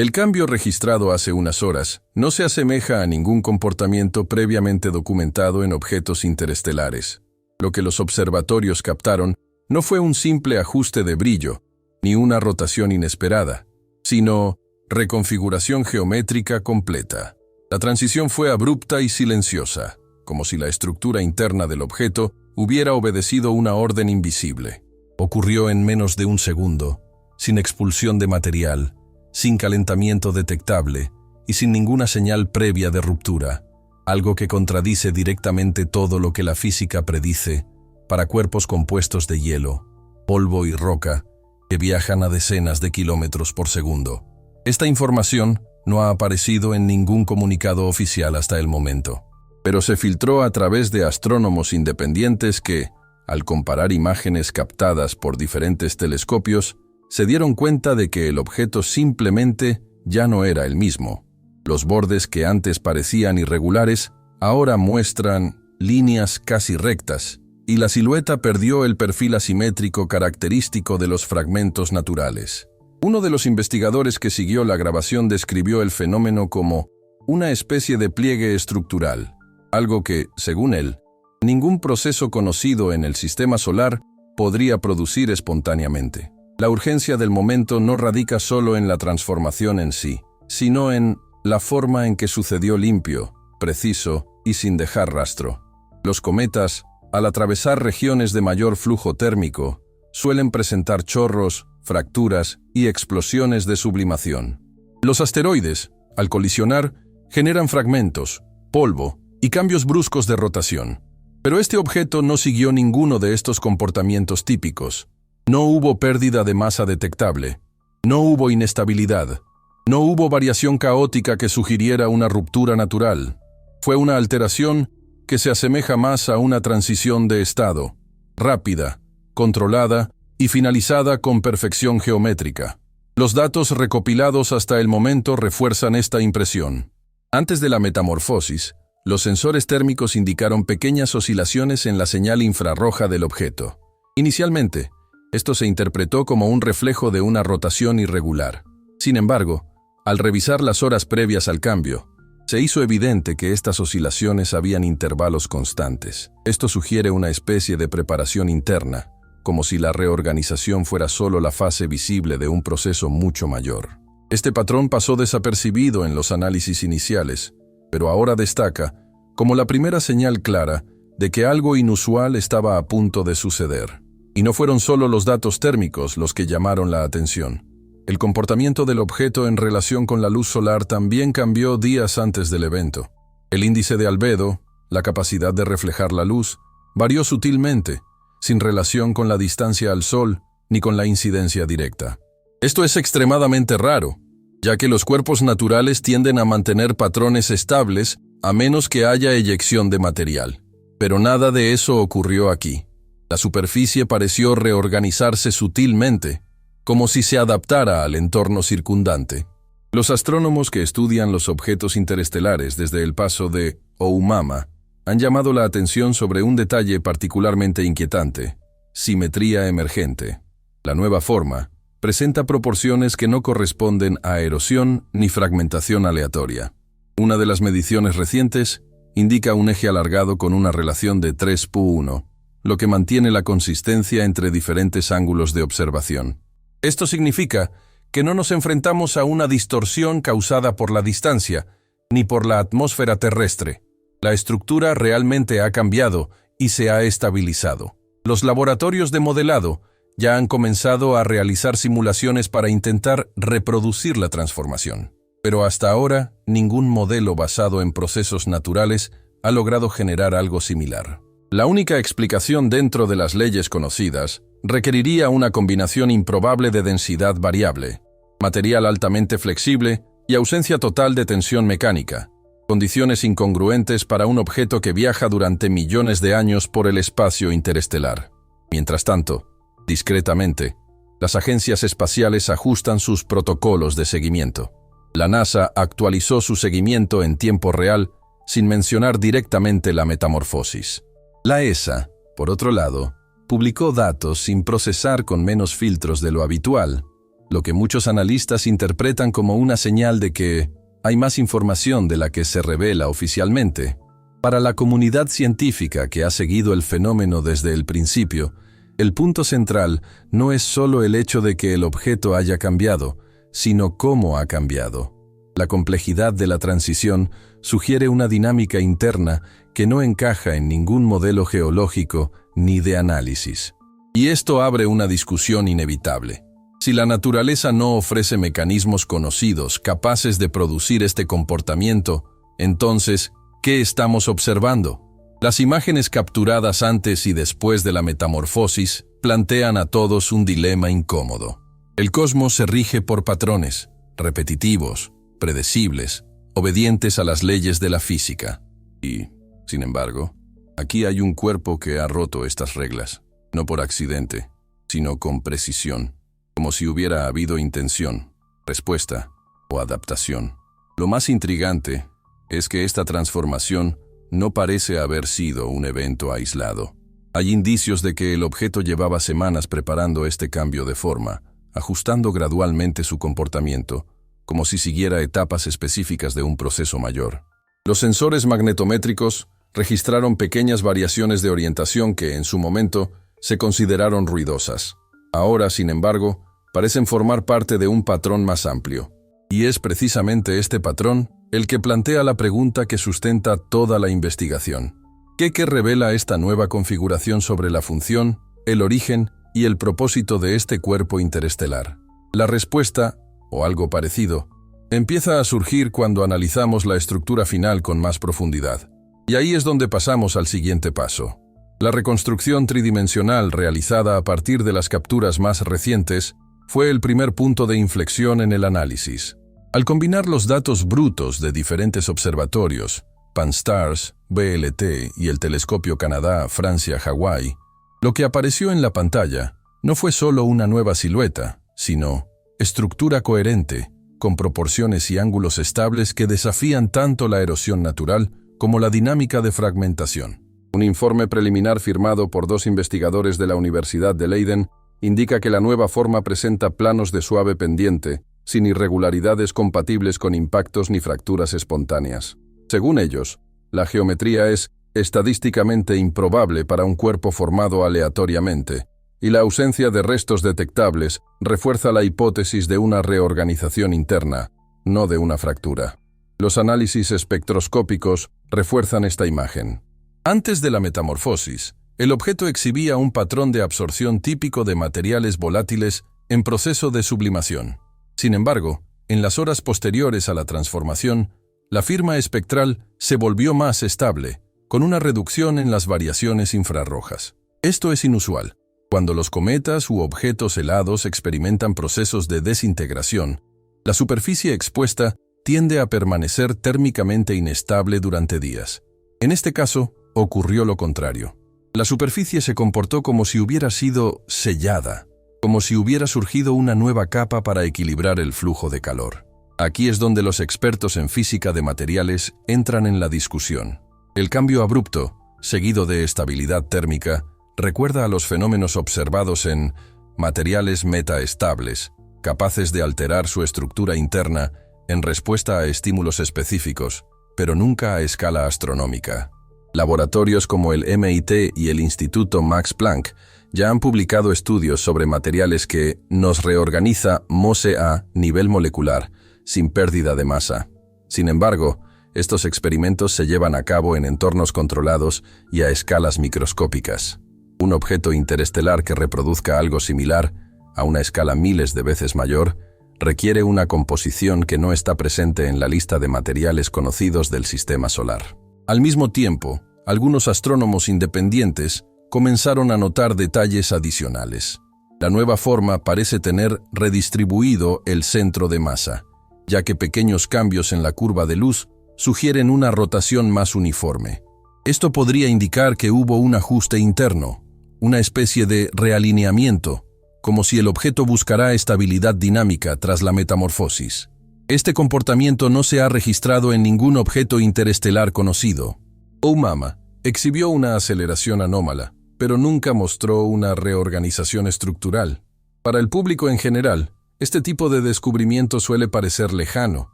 El cambio registrado hace unas horas no se asemeja a ningún comportamiento previamente documentado en objetos interestelares. Lo que los observatorios captaron no fue un simple ajuste de brillo, ni una rotación inesperada, sino reconfiguración geométrica completa. La transición fue abrupta y silenciosa, como si la estructura interna del objeto hubiera obedecido una orden invisible. Ocurrió en menos de un segundo, sin expulsión de material, sin calentamiento detectable y sin ninguna señal previa de ruptura, algo que contradice directamente todo lo que la física predice para cuerpos compuestos de hielo, polvo y roca que viajan a decenas de kilómetros por segundo. Esta información no ha aparecido en ningún comunicado oficial hasta el momento, pero se filtró a través de astrónomos independientes que, al comparar imágenes captadas por diferentes telescopios, se dieron cuenta de que el objeto simplemente ya no era el mismo. Los bordes que antes parecían irregulares ahora muestran líneas casi rectas, y la silueta perdió el perfil asimétrico característico de los fragmentos naturales. Uno de los investigadores que siguió la grabación describió el fenómeno como una especie de pliegue estructural, algo que, según él, ningún proceso conocido en el sistema solar podría producir espontáneamente. La urgencia del momento no radica solo en la transformación en sí, sino en la forma en que sucedió limpio, preciso y sin dejar rastro. Los cometas, al atravesar regiones de mayor flujo térmico, suelen presentar chorros, fracturas y explosiones de sublimación. Los asteroides, al colisionar, generan fragmentos, polvo y cambios bruscos de rotación. Pero este objeto no siguió ninguno de estos comportamientos típicos. No hubo pérdida de masa detectable, no hubo inestabilidad, no hubo variación caótica que sugiriera una ruptura natural. Fue una alteración que se asemeja más a una transición de estado, rápida, controlada y finalizada con perfección geométrica. Los datos recopilados hasta el momento refuerzan esta impresión. Antes de la metamorfosis, los sensores térmicos indicaron pequeñas oscilaciones en la señal infrarroja del objeto. Inicialmente, esto se interpretó como un reflejo de una rotación irregular. Sin embargo, al revisar las horas previas al cambio, se hizo evidente que estas oscilaciones habían intervalos constantes. Esto sugiere una especie de preparación interna, como si la reorganización fuera solo la fase visible de un proceso mucho mayor. Este patrón pasó desapercibido en los análisis iniciales, pero ahora destaca como la primera señal clara de que algo inusual estaba a punto de suceder. Y no fueron solo los datos térmicos los que llamaron la atención. El comportamiento del objeto en relación con la luz solar también cambió días antes del evento. El índice de albedo, la capacidad de reflejar la luz, varió sutilmente, sin relación con la distancia al Sol ni con la incidencia directa. Esto es extremadamente raro, ya que los cuerpos naturales tienden a mantener patrones estables a menos que haya eyección de material. Pero nada de eso ocurrió aquí. La superficie pareció reorganizarse sutilmente, como si se adaptara al entorno circundante. Los astrónomos que estudian los objetos interestelares desde el paso de Oumuamua han llamado la atención sobre un detalle particularmente inquietante: simetría emergente. La nueva forma presenta proporciones que no corresponden a erosión ni fragmentación aleatoria. Una de las mediciones recientes indica un eje alargado con una relación de 3:1, lo que mantiene la consistencia entre diferentes ángulos de observación. Esto significa que no nos enfrentamos a una distorsión causada por la distancia, ni por la atmósfera terrestre. La estructura realmente ha cambiado y se ha estabilizado. Los laboratorios de modelado ya han comenzado a realizar simulaciones para intentar reproducir la transformación. Pero hasta ahora, ningún modelo basado en procesos naturales ha logrado generar algo similar. La única explicación dentro de las leyes conocidas requeriría una combinación improbable de densidad variable, material altamente flexible y ausencia total de tensión mecánica, condiciones incongruentes para un objeto que viaja durante millones de años por el espacio interestelar. Mientras tanto, discretamente, las agencias espaciales ajustan sus protocolos de seguimiento. La NASA actualizó su seguimiento en tiempo real sin mencionar directamente la metamorfosis. La ESA, por otro lado, publicó datos sin procesar con menos filtros de lo habitual, lo que muchos analistas interpretan como una señal de que hay más información de la que se revela oficialmente. Para la comunidad científica que ha seguido el fenómeno desde el principio, el punto central no es solo el hecho de que el objeto haya cambiado, sino cómo ha cambiado. La complejidad de la transición sugiere una dinámica interna que no encaja en ningún modelo geológico ni de análisis. Y esto abre una discusión inevitable. Si la naturaleza no ofrece mecanismos conocidos capaces de producir este comportamiento, entonces, ¿qué estamos observando? Las imágenes capturadas antes y después de la metamorfosis plantean a todos un dilema incómodo. El cosmos se rige por patrones, repetitivos, predecibles, obedientes a las leyes de la física. Y, sin embargo, aquí hay un cuerpo que ha roto estas reglas, no por accidente, sino con precisión, como si hubiera habido intención, respuesta o adaptación. Lo más intrigante es que esta transformación no parece haber sido un evento aislado. Hay indicios de que el objeto llevaba semanas preparando este cambio de forma, ajustando gradualmente su comportamiento, como si siguiera etapas específicas de un proceso mayor. Los sensores magnetométricos registraron pequeñas variaciones de orientación que, en su momento, se consideraron ruidosas. Ahora, sin embargo, parecen formar parte de un patrón más amplio. Y es precisamente este patrón el que plantea la pregunta que sustenta toda la investigación. ¿Qué revela esta nueva configuración sobre la función, el origen y el propósito de este cuerpo interestelar? La respuesta, o algo parecido, empieza a surgir cuando analizamos la estructura final con más profundidad. Y ahí es donde pasamos al siguiente paso. La reconstrucción tridimensional realizada a partir de las capturas más recientes fue el primer punto de inflexión en el análisis. Al combinar los datos brutos de diferentes observatorios, Pan-STARRS, BLT y el Telescopio Canadá-Francia-Hawái, lo que apareció en la pantalla no fue solo una nueva silueta, sino estructura coherente, con proporciones y ángulos estables que desafían tanto la erosión natural como la dinámica de fragmentación. Un informe preliminar firmado por 2 investigadores de la Universidad de Leiden indica que la nueva forma presenta planos de suave pendiente, sin irregularidades compatibles con impactos ni fracturas espontáneas. Según ellos, la geometría es estadísticamente improbable para un cuerpo formado aleatoriamente, y la ausencia de restos detectables refuerza la hipótesis de una reorganización interna, no de una fractura. Los análisis espectroscópicos refuerzan esta imagen. Antes de la metamorfosis, el objeto exhibía un patrón de absorción típico de materiales volátiles en proceso de sublimación. Sin embargo, en las horas posteriores a la transformación, la firma espectral se volvió más estable, con una reducción en las variaciones infrarrojas. Esto es inusual. Cuando los cometas u objetos helados experimentan procesos de desintegración, la superficie expuesta tiende a permanecer térmicamente inestable durante días. En este caso, ocurrió lo contrario. La superficie se comportó como si hubiera sido sellada, como si hubiera surgido una nueva capa para equilibrar el flujo de calor. Aquí es donde los expertos en física de materiales entran en la discusión. El cambio abrupto, seguido de estabilidad térmica, recuerda a los fenómenos observados en materiales metaestables, capaces de alterar su estructura interna en respuesta a estímulos específicos, pero nunca a escala astronómica. Laboratorios como el MIT y el Instituto Max Planck ya han publicado estudios sobre materiales que nos reorganiza MOSE a nivel molecular, sin pérdida de masa. Sin embargo, estos experimentos se llevan a cabo en entornos controlados y a escalas microscópicas. Un objeto interestelar que reproduzca algo similar, a una escala miles de veces mayor, requiere una composición que no está presente en la lista de materiales conocidos del sistema solar. Al mismo tiempo, algunos astrónomos independientes comenzaron a notar detalles adicionales. La nueva forma parece tener redistribuido el centro de masa, ya que pequeños cambios en la curva de luz sugieren una rotación más uniforme. Esto podría indicar que hubo un ajuste interno, una especie de realineamiento, como si el objeto buscará estabilidad dinámica tras la metamorfosis. Este comportamiento no se ha registrado en ningún objeto interestelar conocido. Oumuamua exhibió una aceleración anómala, pero nunca mostró una reorganización estructural. Para el público en general, Este tipo de descubrimiento suele parecer lejano,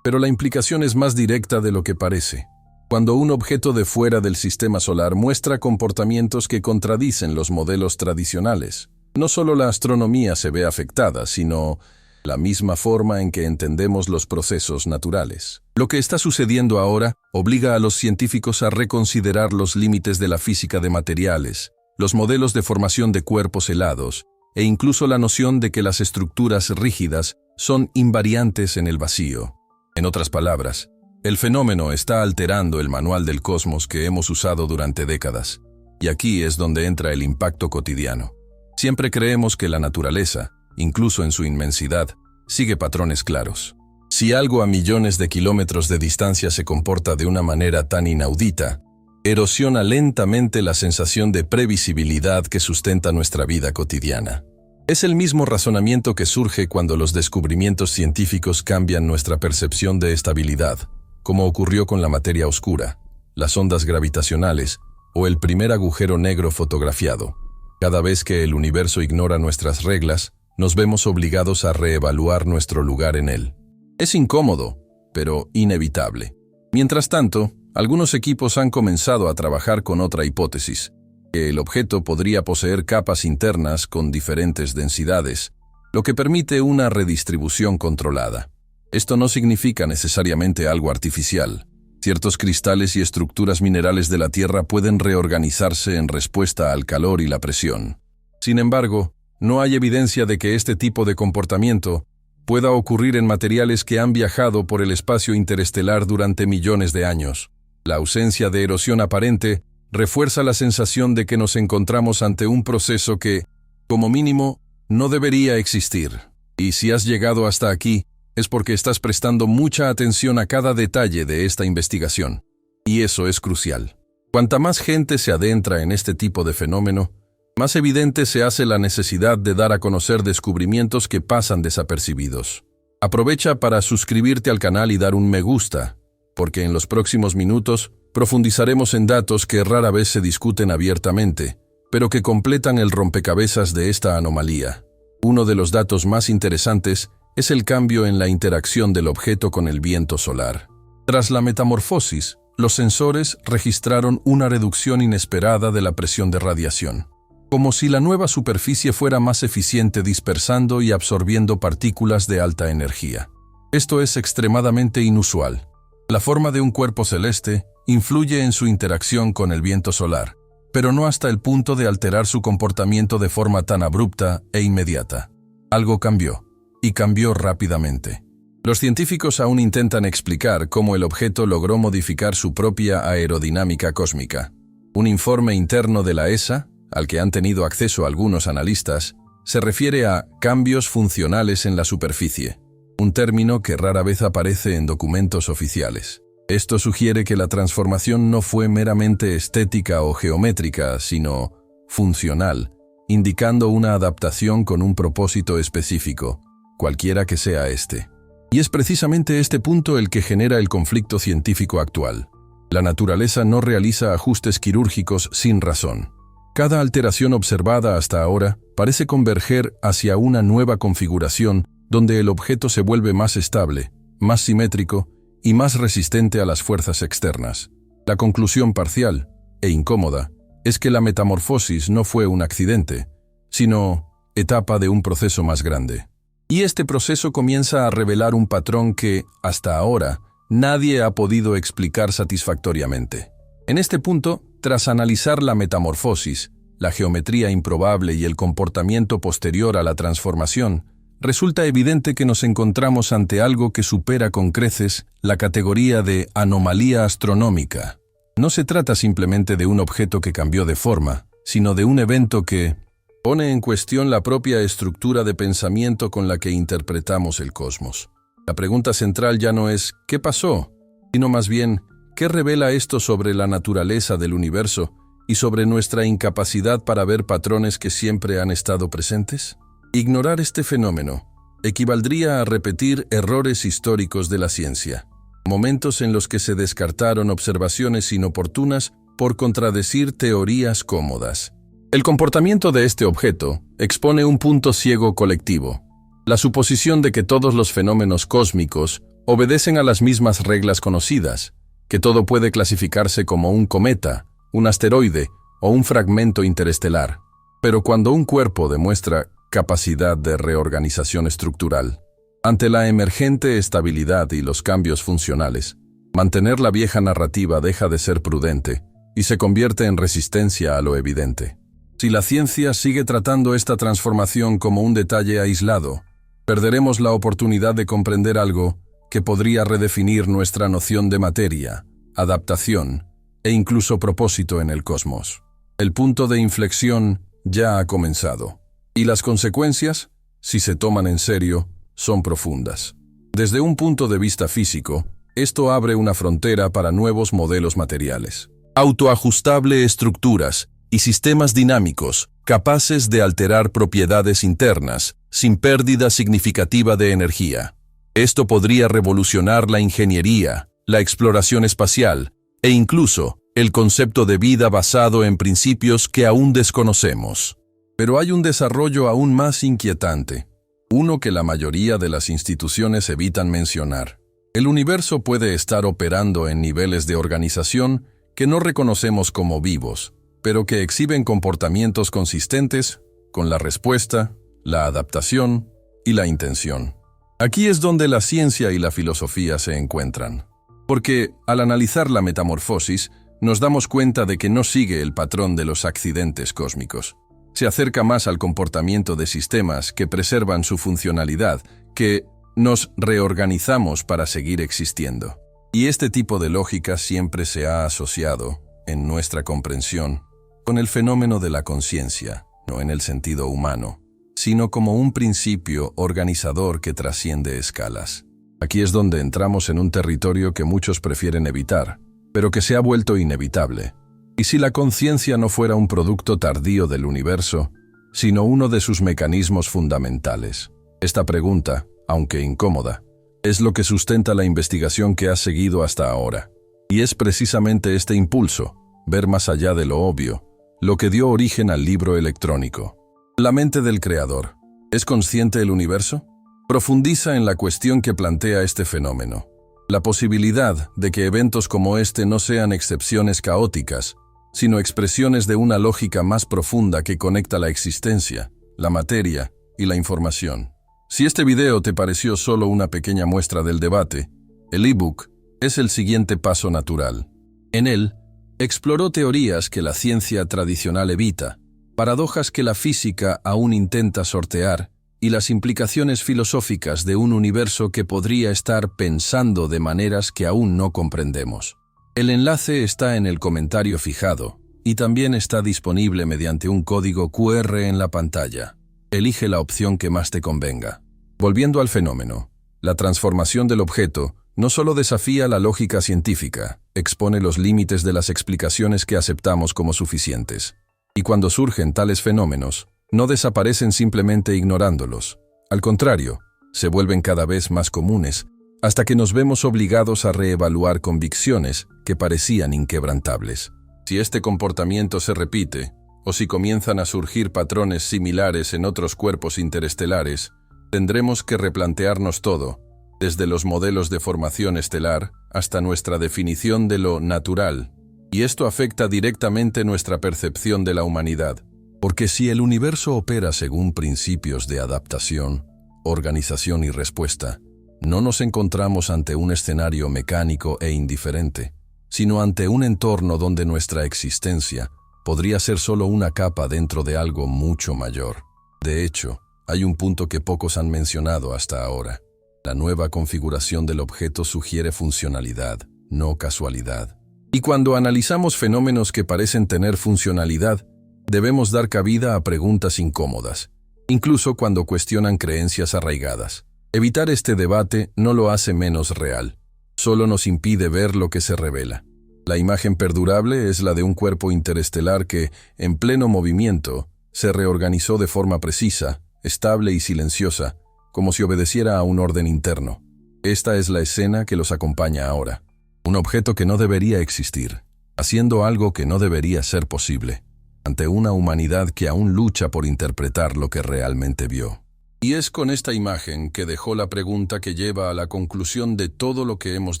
pero la implicación es más directa de lo que parece. Cuando un objeto de fuera del sistema solar muestra comportamientos que contradicen los modelos tradicionales, no solo la astronomía se ve afectada, sino la misma forma en que entendemos los procesos naturales. Lo que está sucediendo ahora obliga a los científicos a reconsiderar los límites de la física de materiales, los modelos de formación de cuerpos helados, e incluso la noción de que las estructuras rígidas son invariantes en el vacío. En otras palabras, el fenómeno está alterando el manual del cosmos que hemos usado durante décadas, y aquí es donde entra el impacto cotidiano. Siempre creemos que la naturaleza, incluso en su inmensidad, sigue patrones claros. Si algo a millones de kilómetros de distancia se comporta de una manera tan inaudita, erosiona lentamente la sensación de previsibilidad que sustenta nuestra vida cotidiana. Es el mismo razonamiento que surge cuando los descubrimientos científicos cambian nuestra percepción de estabilidad, como ocurrió con la materia oscura, las ondas gravitacionales o el primer agujero negro fotografiado. Cada vez que el universo ignora nuestras reglas, nos vemos obligados a reevaluar nuestro lugar en él. Es incómodo, pero inevitable. Mientras tanto, algunos equipos han comenzado a trabajar con otra hipótesis, que el objeto podría poseer capas internas con diferentes densidades, lo que permite una redistribución controlada. Esto no significa necesariamente algo artificial. Ciertos cristales y estructuras minerales de la Tierra pueden reorganizarse en respuesta al calor y la presión. Sin embargo, no hay evidencia de que este tipo de comportamiento pueda ocurrir en materiales que han viajado por el espacio interestelar durante millones de años. La ausencia de erosión aparente refuerza la sensación de que nos encontramos ante un proceso que, como mínimo, no debería existir. Y si has llegado hasta aquí, es porque estás prestando mucha atención a cada detalle de esta investigación. Y eso es crucial. Cuanta más gente se adentra en este tipo de fenómeno, más evidente se hace la necesidad de dar a conocer descubrimientos que pasan desapercibidos. Aprovecha para suscribirte al canal y dar un me gusta, porque en los próximos minutos profundizaremos en datos que rara vez se discuten abiertamente, pero que completan el rompecabezas de esta anomalía. Uno de los datos más interesantes es el cambio en la interacción del objeto con el viento solar. Tras la metamorfosis, los sensores registraron una reducción inesperada de la presión de radiación, como si la nueva superficie fuera más eficiente dispersando y absorbiendo partículas de alta energía. Esto es extremadamente inusual. La forma de un cuerpo celeste influye en su interacción con el viento solar, pero no hasta el punto de alterar su comportamiento de forma tan abrupta e inmediata. Algo cambió, y cambió rápidamente. Los científicos aún intentan explicar cómo el objeto logró modificar su propia aerodinámica cósmica. Un informe interno de la ESA, al que han tenido acceso algunos analistas, se refiere a cambios funcionales en la superficie, un término que rara vez aparece en documentos oficiales. Esto sugiere que la transformación no fue meramente estética o geométrica, sino funcional, indicando una adaptación con un propósito específico, cualquiera que sea este. Y es precisamente este punto el que genera el conflicto científico actual. La naturaleza no realiza ajustes quirúrgicos sin razón. Cada alteración observada hasta ahora parece converger hacia una nueva configuración donde el objeto se vuelve más estable, más simétrico y más resistente a las fuerzas externas. La conclusión parcial, e incómoda, es que la metamorfosis no fue un accidente, sino etapa de un proceso más grande. Y este proceso comienza a revelar un patrón que, hasta ahora, nadie ha podido explicar satisfactoriamente. En este punto, tras analizar la metamorfosis, la geometría improbable y el comportamiento posterior a la transformación, resulta evidente que nos encontramos ante algo que supera con creces la categoría de anomalía astronómica. No se trata simplemente de un objeto que cambió de forma, sino de un evento que pone en cuestión la propia estructura de pensamiento con la que interpretamos el cosmos. La pregunta central ya no es ¿qué pasó?, sino más bien ¿qué revela esto sobre la naturaleza del universo y sobre nuestra incapacidad para ver patrones que siempre han estado presentes? Ignorar este fenómeno equivaldría a repetir errores históricos de la ciencia, momentos en los que se descartaron observaciones inoportunas por contradecir teorías cómodas. El comportamiento de este objeto expone un punto ciego colectivo. La suposición de que todos los fenómenos cósmicos obedecen a las mismas reglas conocidas, que todo puede clasificarse como un cometa, un asteroide o un fragmento interestelar. Pero cuando un cuerpo demuestra capacidad de reorganización estructural, ante la emergente estabilidad y los cambios funcionales, mantener la vieja narrativa deja de ser prudente y se convierte en resistencia a lo evidente. Si la ciencia sigue tratando esta transformación como un detalle aislado, perderemos la oportunidad de comprender algo que podría redefinir nuestra noción de materia, adaptación e incluso propósito en el cosmos. El punto de inflexión ya ha comenzado, y las consecuencias, si se toman en serio, son profundas. Desde un punto de vista físico, esto abre una frontera para nuevos modelos materiales. Autoajustable estructuras y sistemas dinámicos capaces de alterar propiedades internas sin pérdida significativa de energía. Esto podría revolucionar la ingeniería, la exploración espacial e incluso el concepto de vida basado en principios que aún desconocemos. Pero hay un desarrollo aún más inquietante, uno que la mayoría de las instituciones evitan mencionar. El universo puede estar operando en niveles de organización que no reconocemos como vivos, pero que exhiben comportamientos consistentes con la respuesta, la adaptación y la intención. Aquí es donde la ciencia y la filosofía se encuentran. Porque, al analizar la metamorfosis, nos damos cuenta de que no sigue el patrón de los accidentes cósmicos. Se acerca más al comportamiento de sistemas que preservan su funcionalidad, que nos reorganizamos para seguir existiendo. Y este tipo de lógica siempre se ha asociado, en nuestra comprensión, con el fenómeno de la conciencia, no en el sentido humano, sino como un principio organizador que trasciende escalas. Aquí es donde entramos en un territorio que muchos prefieren evitar, pero que se ha vuelto inevitable. ¿Y si la conciencia no fuera un producto tardío del universo, sino uno de sus mecanismos fundamentales? Esta pregunta, aunque incómoda, es lo que sustenta la investigación que ha seguido hasta ahora. Y es precisamente este impulso, ver más allá de lo obvio, lo que dio origen al libro electrónico. La mente del creador. ¿Es consciente el universo? Profundiza en la cuestión que plantea este fenómeno. La posibilidad de que eventos como este no sean excepciones caóticas, sino expresiones de una lógica más profunda que conecta la existencia, la materia y la información. Si este video te pareció solo una pequeña muestra del debate, el ebook es el siguiente paso natural. En él, exploró teorías que la ciencia tradicional evita, paradojas que la física aún intenta sortear y las implicaciones filosóficas de un universo que podría estar pensando de maneras que aún no comprendemos. El enlace está en el comentario fijado y también está disponible mediante un código QR en la pantalla. Elige la opción que más te convenga. Volviendo al fenómeno, la transformación del objeto no solo desafía la lógica científica, expone los límites de las explicaciones que aceptamos como suficientes. Y cuando surgen tales fenómenos, no desaparecen simplemente ignorándolos. Al contrario, se vuelven cada vez más comunes, hasta que nos vemos obligados a reevaluar convicciones que parecían inquebrantables. Si este comportamiento se repite, o si comienzan a surgir patrones similares en otros cuerpos interestelares, tendremos que replantearnos todo, desde los modelos de formación estelar hasta nuestra definición de lo natural. Y esto afecta directamente nuestra percepción de la humanidad. Porque si el universo opera según principios de adaptación, organización y respuesta, no nos encontramos ante un escenario mecánico e indiferente, sino ante un entorno donde nuestra existencia podría ser solo una capa dentro de algo mucho mayor. De hecho, hay un punto que pocos han mencionado hasta ahora. La nueva configuración del objeto sugiere funcionalidad, no casualidad. Y cuando analizamos fenómenos que parecen tener funcionalidad, debemos dar cabida a preguntas incómodas, incluso cuando cuestionan creencias arraigadas. Evitar este debate no lo hace menos real, solo nos impide ver lo que se revela. La imagen perdurable es la de un cuerpo interestelar que, en pleno movimiento, se reorganizó de forma precisa, estable y silenciosa, como si obedeciera a un orden interno. Esta es la escena que los acompaña ahora. Un objeto que no debería existir, haciendo algo que no debería ser posible, ante una humanidad que aún lucha por interpretar lo que realmente vio. Y es con esta imagen que dejó la pregunta que lleva a la conclusión de todo lo que hemos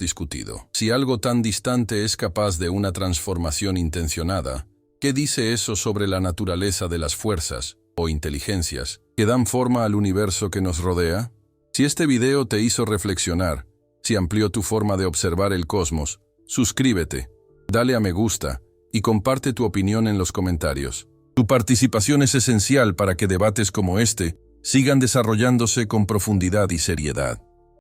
discutido. Si algo tan distante es capaz de una transformación intencionada, ¿qué dice eso sobre la naturaleza de las fuerzas o inteligencias que dan forma al universo que nos rodea? Si este video te hizo reflexionar, si amplió tu forma de observar el cosmos, suscríbete, dale a me gusta y comparte tu opinión en los comentarios. Tu participación es esencial para que debates como este sigan desarrollándose con profundidad y seriedad.